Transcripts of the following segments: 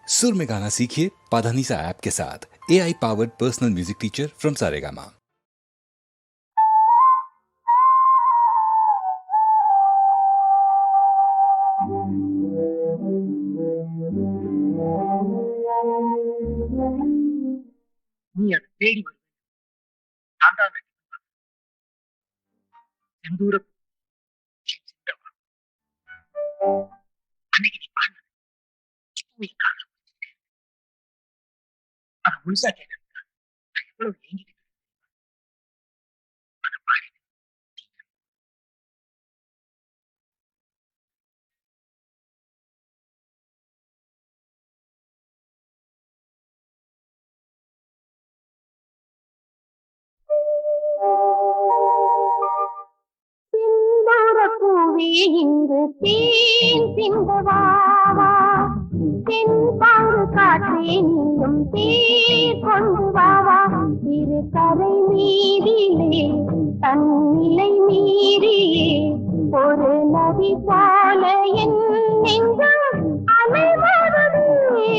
सुर में गाना सीखिए पाधानीसा ऐप के साथ। AI powered personal music teacher from Saregama. நீ அதை தேடி வருவேன். நான் தான் செந்தூர சித்தவா. அன்னைக்கு நீ பாடு இப்போ என் காதுல விழுந்துச்சு. அதை முழுசா கேட்க நான் எவ்வளவு ஏங்கிட்டு அதை பாடி பூவே இங்கு தேன் சிந்தவாவா தென்பாங்கு காற்றே நீயும் தேர் கொண்டு வாவா இரு கரை மீதிலே தன்னிலை மீறியே ஒரு நதி போல என் நெஞ்சம் அலைவருதே.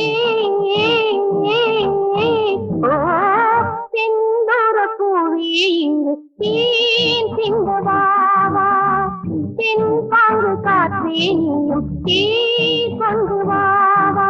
செந்தூர பூவே இங்கு தேன் சிந்தவாவா தென்பாங்கு காற்றே நீயும் தேர் கொண்டு வாவா.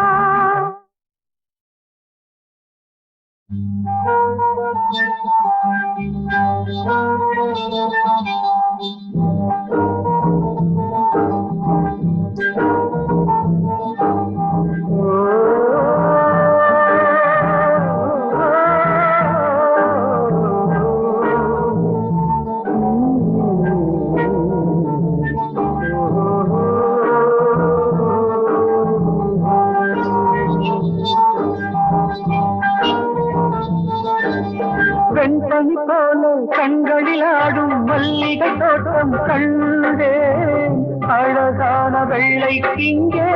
வெண்பனி போல கண்களில் ஆடும் மல்லிகை தோட்டம் கண்டேன். அழகான வெள்ளைக்கு இங்கே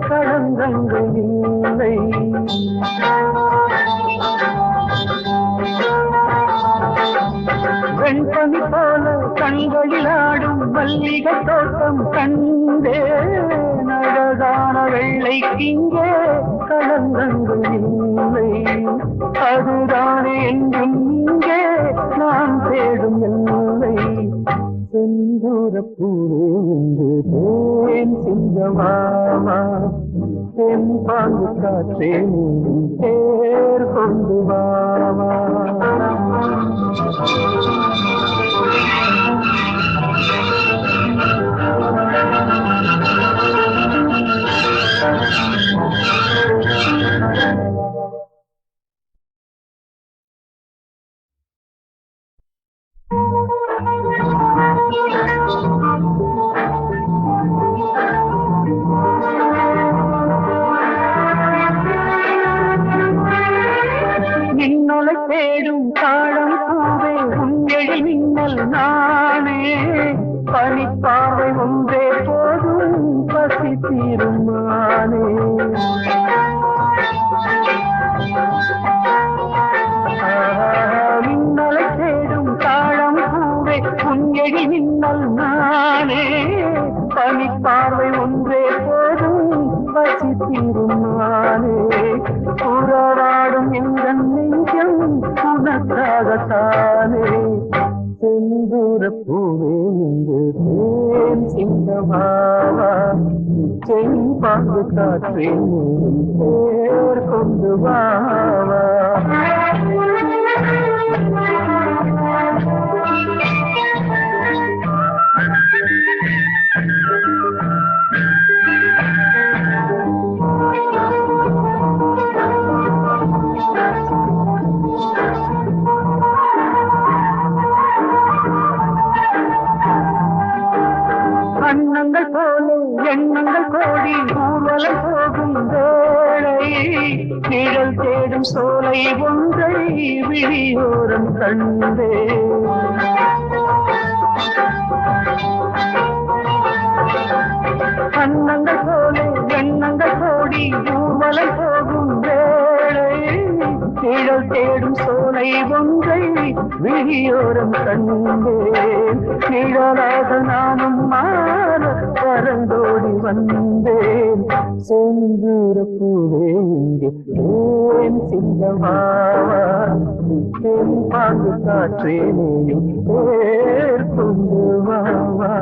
களங்கங்கள் இல்லை. வெண்பனி போல கண்களில் ஆடும் மல்லிகை தோட்டம் கண்டேன். அழகான வெள்ளைக்கு இங்கே களங்கங்கள் இல்லை. அதுதானே என்றும் இங்கே நான் தேடும் எல்லை. செந்தூர பூவே என்று தேன் சிங்கமாமா தென்பாங்கு காற்றே தேர் கொண்டு வாமா. நின்னொலை தேடும் தாழம் பூவே உங்கள் மின்னல் நானே. பனிப்பாவை ஒன்றே போதும் பசி தீருமானே. மின்னலை தேடும் தாழம் பூவே உங்கள் மின்னல் நானே. பனிப்பாவை ஒன்றே போதும் பசி தீருமானே. உறவாடும் இந்த நெஞ்சம் உனக்காகத்தானே. செந்தூர பூவே இங்கு தேன் சிங்கமாவா தென்பாங்கு காற்றே தேர் கொண்டு வாவா. அன்னங்கள் போல எண்ணங்கள் கோடி ஊர்வலம் போகும் வேளை. நிழல் தேடும் சோலை ஒன்றை விழியோரம் கண்டே. அன்னங்கள் போல எண்ணங்கள் கோடி ஊர்வலம் போகும் வேளை. நிழல் தேடும் சோலை ஒன்றை விழியோரம் கண்டேன். நிழலாக நானும் மாற பறந்தோடி வந்தேன். செந்தூர பூவே இங்கு ஏன் சிந்தமாவா தென் பாங்கு காற்றே நீயும் பேர் கொண்டு வாவா